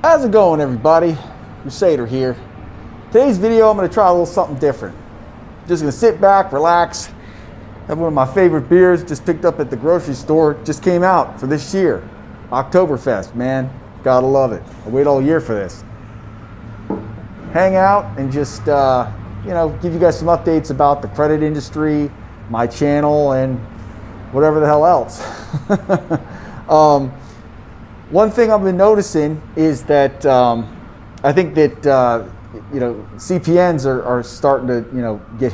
How's it going, everybody? Crusader here. Today's video, I'm going to try a little something different. Just going to sit back, relax, have one of my favorite beers just picked up at the grocery store. Just came out for this year. Oktoberfest, man. Gotta love it. I wait all year for this. Hang out and just, give you guys some updates about the credit industry, my channel, and whatever the hell else. One thing I've been noticing is that I think that CPNs are starting to get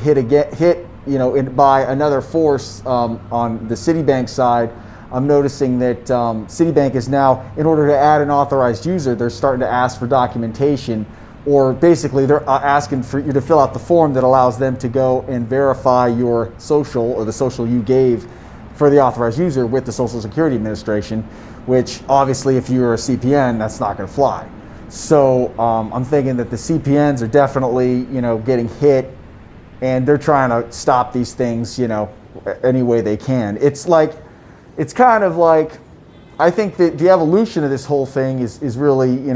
hit by another force on the Citibank side. I'm noticing that Citibank is now, in order to add an authorized user, they're starting to ask for documentation, or basically they're asking for you to fill out the form that allows them to go and verify your social or the social you gave for the authorized user with the Social Security Administration, which obviously if you're a CPN, that's not going to fly. So I'm thinking that the CPNs are definitely getting hit, and they're trying to stop these things any way they can. It's kind of like, I think that the evolution of this whole thing is really,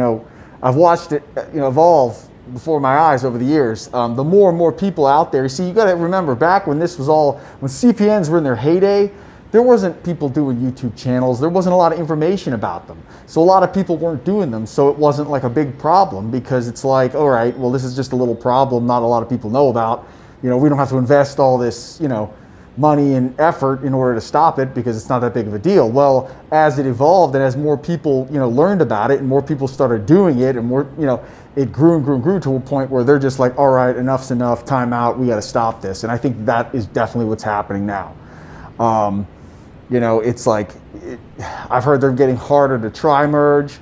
I've watched it evolve before my eyes over the years. The more and more people out there, you got to remember back when this was all, when CPNs were in their heyday, there wasn't people doing YouTube channels. There wasn't a lot of information about them. So a lot of people weren't doing them. So it wasn't like a big problem, because it's like, all right, well, this is just a little problem not a lot of people know about. We don't have to invest all this, money and effort in order to stop it, because it's not that big of a deal. Well, as it evolved and as more people, learned about it and more people started doing it, and more, it grew and grew and grew to a point where they're just like, all right, enough's enough, time out, we got to stop this. And I think that is definitely what's happening now. It's like, I've heard they're getting harder to try merge.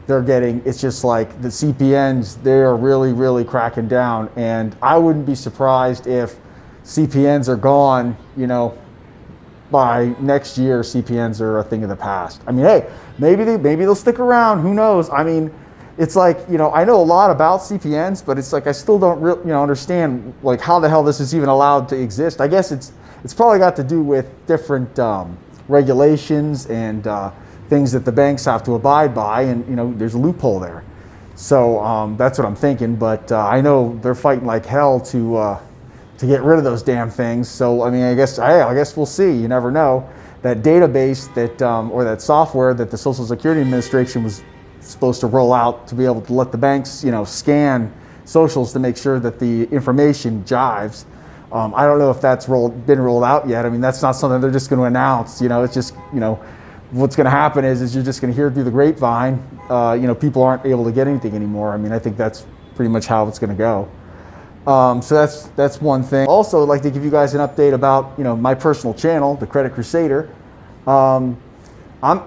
It's just like the CPNs, they're really, really cracking down. And I wouldn't be surprised if CPNs are gone, by next year. CPNs are a thing of the past. I mean, hey, maybe they'll stick around. Who knows? I mean, it's like, I know a lot about CPNs, but it's like I still don't really, understand like how the hell this is even allowed to exist. I guess it's probably got to do with different regulations and things that the banks have to abide by, and there's a loophole there. So that's what I'm thinking. But I know they're fighting like hell to get rid of those damn things. So I mean, I guess we'll see. You never know. That database that or that software that the Social Security Administration was supposed to roll out to be able to let the banks scan socials to make sure that the information jives. I don't know if that's been rolled out yet. I mean, that's not something they're just going to announce. It's just what's going to happen is you're just going to hear through the grapevine. People aren't able to get anything anymore. I mean, I think that's pretty much how it's going to go. So that's one thing. Also, I'd like to give you guys an update about my personal channel, the Credit Crusader. I'm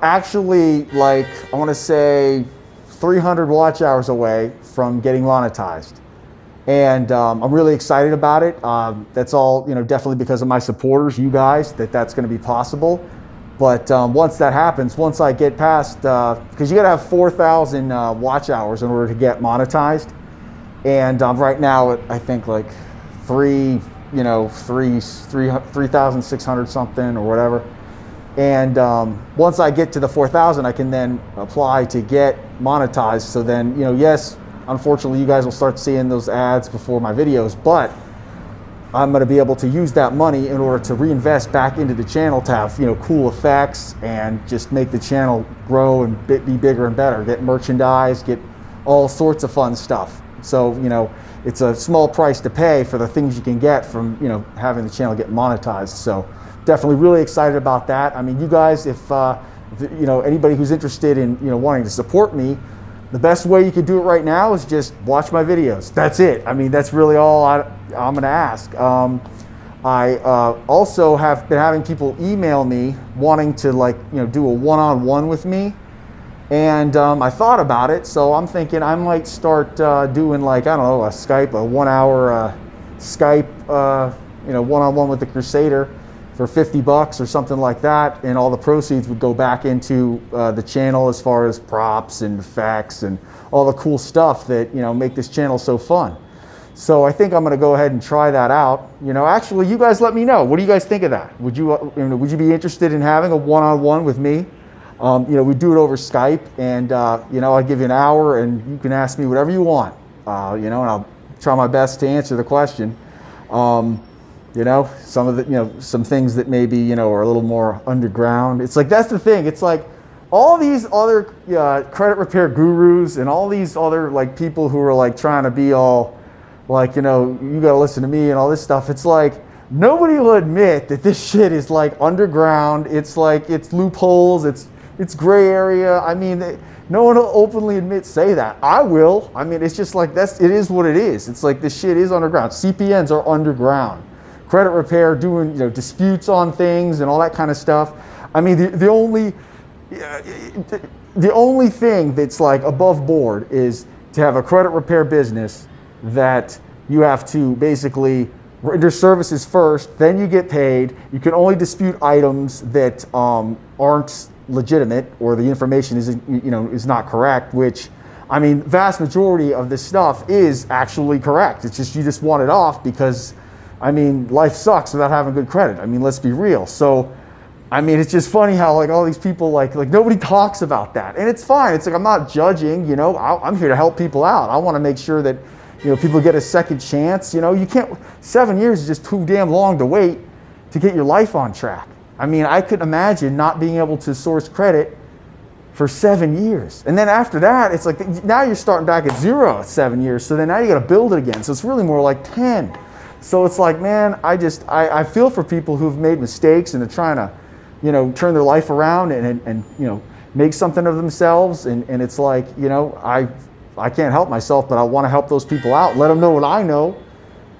actually, like, I want to say 300 watch hours away from getting monetized, and I'm really excited about it. That's all definitely because of my supporters, you guys, that's going to be possible. But once that happens, once I get past, because you got to have 4,000 watch hours in order to get monetized. And right now, I think like 3,600 something or whatever. And once I get to the 4,000, I can then apply to get monetized. So then, yes, unfortunately, you guys will start seeing those ads before my videos, but I'm going to be able to use that money in order to reinvest back into the channel to have, cool effects and just make the channel grow and be bigger and better, get merchandise, get all sorts of fun stuff. So, it's a small price to pay for the things you can get from, having the channel get monetized. So definitely really excited about that. I mean, you guys, if anybody who's interested in, wanting to support me, the best way you could do it right now is just watch my videos. That's it. I mean, that's really all I'm going to ask. I also have been having people email me wanting to do a one-on-one with me. And I thought about it, so I'm thinking I might start doing a Skype, a 1 hour Skype, one-on-one with the Crusader for $50 or something like that, and all the proceeds would go back into the channel as far as props and effects and all the cool stuff that make this channel so fun. So I think I'm going to go ahead and try that out. Actually, you guys let me know. What do you guys think of that? Would you be interested in having a one-on-one with me? We do it over Skype, and I give you an hour, and you can ask me whatever you want, and I'll try my best to answer the question. Some of the, some things that maybe, are a little more underground. It's like, that's the thing. It's like all these other credit repair gurus and all these other like people who are like trying to be all like, you got to listen to me and all this stuff. It's like, nobody will admit that this shit is like underground. It's like, it's loopholes. It's gray area. I mean, no one will openly say that. I will. I mean, it's just like, it is what it is. It's like, this shit is underground. CPNs are underground. Credit repair, doing, disputes on things and all that kind of stuff. I mean, the only thing that's like above board is to have a credit repair business that you have to basically render services first, then you get paid. You can only dispute items that aren't legitimate, or the information is not correct, which, I mean, vast majority of this stuff is actually correct. It's just, you just want it off because, I mean, life sucks without having good credit. I mean, let's be real. So, I mean, it's just funny how like all these people like nobody talks about that, and it's fine. It's like, I'm not judging, I'm here to help people out. I want to make sure that, people get a second chance. You can't, 7 years is just too damn long to wait to get your life on track. I mean, I could imagine not being able to source credit for 7 years. And then after that, it's like, now you're starting back at 0 at 7 years. So then now you got to build it again. So it's really more like 10. So it's like, man, I feel for people who've made mistakes and are trying to, turn their life around and make something of themselves. And it's like, I can't help myself, but I want to help those people out, let them know what I know,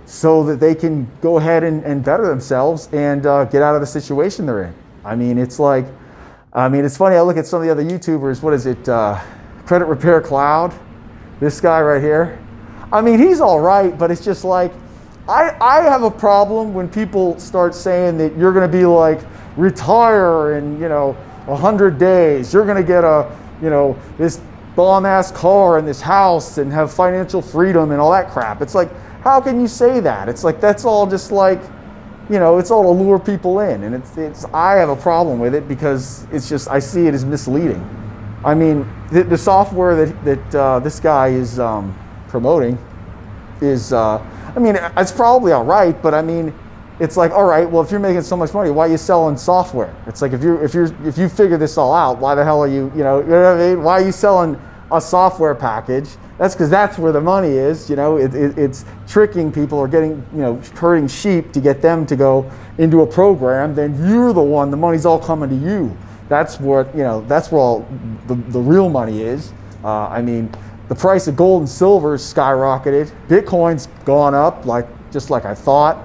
so that they can go ahead and better themselves and get out of the situation they're in. I mean, it's like, it's funny, I look at some of the other YouTubers, what is it, Credit Repair Cloud, this guy right here. I mean, he's all right, but it's just like, I have a problem when people start saying that you're gonna be like, retire in, 100 days, you're gonna get this bomb-ass car and this house and have financial freedom and all that crap. It's like, how can you say that? It's like, that's all just like, it's all to lure people in. And I have a problem with it because it's just, I see it as misleading. I mean, the software that this guy is promoting is, it's probably all right, but I mean, it's like, all right, well, if you're making so much money, why are you selling software? It's like, if you figure this all out, why the hell are you, you know what I mean? Why are you selling a software package? That's because that's where the money is. It's tricking people or getting, herding sheep to get them to go into a program. Then you're the one, the money's all coming to you. That's what, that's where all the real money is. The price of gold and silver has skyrocketed. Bitcoin's gone up just like I thought.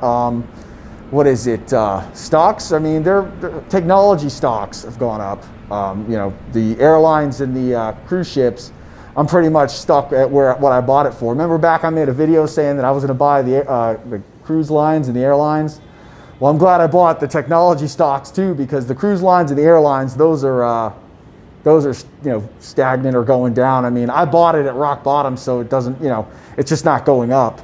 What is it? Stocks? Their technology stocks have gone up. The airlines and the cruise ships, I'm pretty much stuck at what I bought it for. Remember back I made a video saying that I was going to buy the cruise lines and the airlines? Well, I'm glad I bought the technology stocks too, because the cruise lines and the airlines, those are stagnant or going down. I bought it at rock bottom, so it doesn't, it's just not going up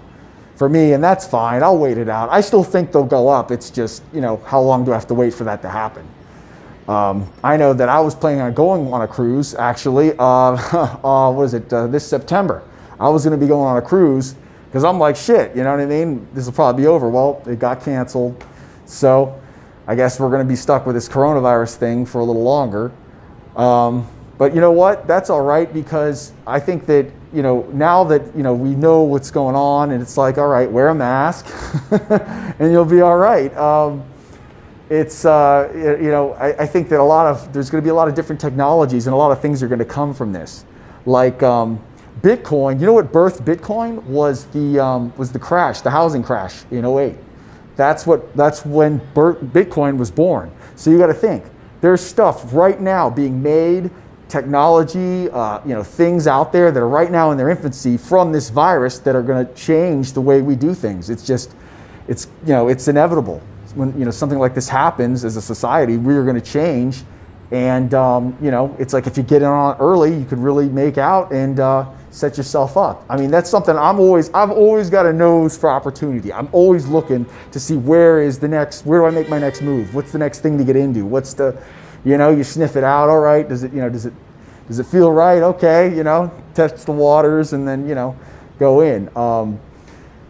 for me, and that's fine. I'll wait it out. I still think they'll go up. It's just, how long do I have to wait for that to happen? I know that I was planning on going on a cruise, actually, this September. I was going to be going on a cruise because I'm like, shit, you know what I mean? This will probably be over. Well, it got canceled. So I guess we're going to be stuck with this coronavirus thing for a little longer. But you know what? That's all right, because I think that, now that, we know what's going on, and it's like, all right, wear a mask and you'll be all right. I think that there's going to be a lot of different technologies, and a lot of things are going to come from this. Like Bitcoin, what birthed Bitcoin was the crash, the housing crash in '08. That's when Bitcoin was born. So you got to think, there's stuff right now being made, technology, things out there that are right now in their infancy from this virus that are going to change the way we do things. It's inevitable. When something like this happens as a society, we are going to change, and it's like if you get in on it early, you could really make out and set yourself up. That's something I've always got a nose for opportunity. I'm always looking to see where do I make my next move? What's the next thing to get into? What's the You know, you sniff it out. All right, does it feel right? Okay, you know, test the waters and then, you know, go in.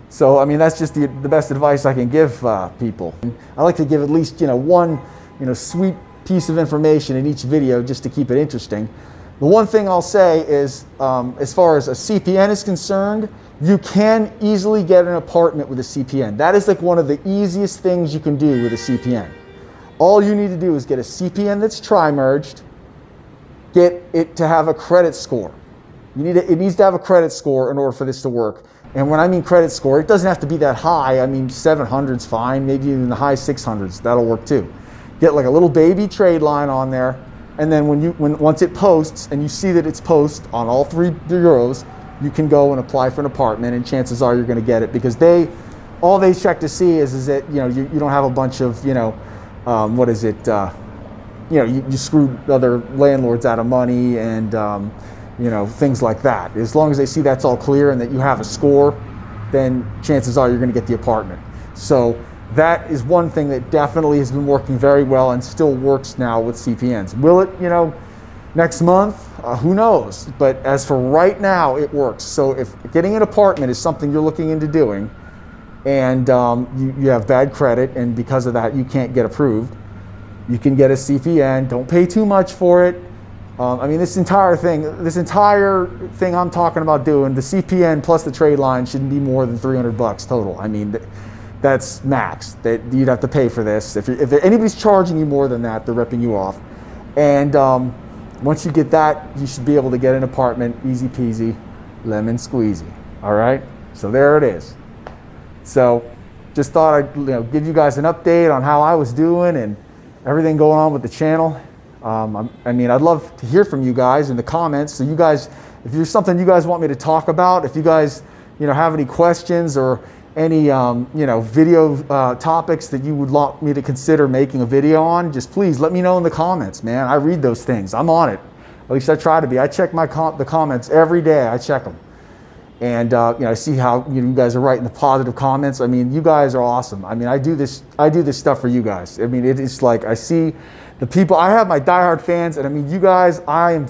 So, I mean, that's just the best advice I can give people. I like to give at least, you know, one, you know, sweet piece of information in each video just to keep it interesting. The one thing I'll say is, as far as a CPN is concerned, you can easily get an apartment with a CPN. That is like one of the easiest things you can do with a CPN. All you need to do is get a CPN that's tri-merged, get it to have a credit score. It needs to have a credit score in order for this to work. And when I mean credit score, it doesn't have to be that high. I mean, 700's fine, maybe even the high 600s, that'll work too. Get like a little baby trade line on there, and then once it posts and you see that it's post on all 3 bureaus, you can go and apply for an apartment, and chances are you're going to get it, because all they check to see is that, you know, you don't have a bunch of, you know, you know, you screwed other landlords out of money and you know, things like that. As long as they see that's all clear and that you have a score, then chances are you're going to get the apartment. So that is one thing that definitely has been working very well and still works now with CPNs. Will it, you know, next month? Who knows? But as for right now, it works. So if getting an apartment is something you're looking into doing, and you have bad credit, and because of that you can't get approved, you can get a CPN. Don't pay too much for it. I mean, this entire thing I'm talking about doing, the CPN plus the trade line shouldn't be more than $300 total. I mean, that's max. That you'd have to pay for this. If anybody's charging you more than that, they're ripping you off. And once you get that, you should be able to get an apartment, easy peasy, lemon squeezy. All right, so there it is. So just thought I'd, you know, give you guys an update on how I was doing and everything going on with the channel. I mean, I'd love to hear from you guys in the comments. So you guys, if there's something you guys want me to talk about, if you guys, you know, have any questions or any, you know, video topics that you would want me to consider making a video on, just please let me know in the comments, man. I read those things. I'm on it. At least I try to be. I check the comments every day. I check them. And you know, I see how, you know, you guys are writing the positive comments. I mean, you guys are awesome. I mean, I do this stuff for you guys. I mean, it is like, I see the people, I have my diehard fans, and I mean, you guys, I'm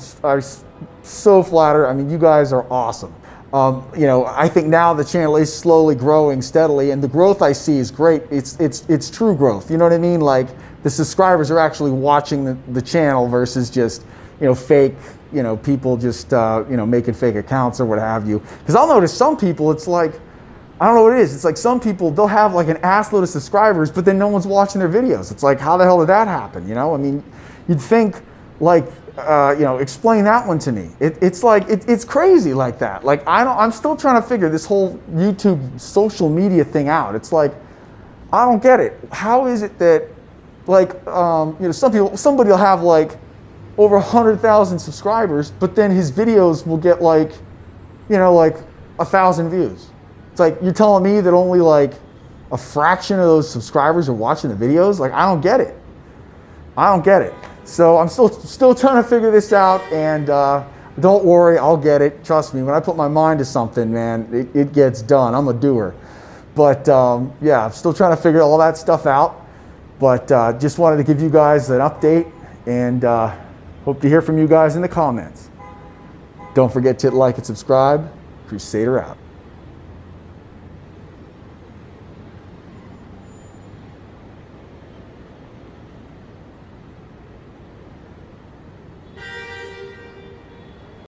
so flattered. I mean, you guys are awesome. You know, I think now the channel is slowly growing steadily, and the growth I see is great. It's true growth. You know what I mean? Like, the subscribers are actually watching the channel versus just, you know, fake, you know, people just, you know, making fake accounts or what have you. Because I'll notice some people, it's like, I don't know what it is. It's like some people, they'll have like an ass load of subscribers, but then no one's watching their videos. It's like, how the hell did that happen? You know, I mean, you'd think like, you know, explain that one to me. It's like, it's crazy like that. Like, I'm still trying to figure this whole YouTube social media thing out. It's like, I don't get it. How is it that, like, you know, somebody will have like over 100,000 subscribers, but then his videos will get like, you know, like 1,000 views. It's like, you're telling me that only like a fraction of those subscribers are watching the videos? Like, I don't get it. I don't get it. So I'm still trying to figure this out, and don't worry, I'll get it. Trust me, when I put my mind to something, man, it gets done. I'm a doer. But yeah, I'm still trying to figure all that stuff out. But just wanted to give you guys an update, and hope to hear from you guys in the comments. Don't forget to like and subscribe. Crusader out.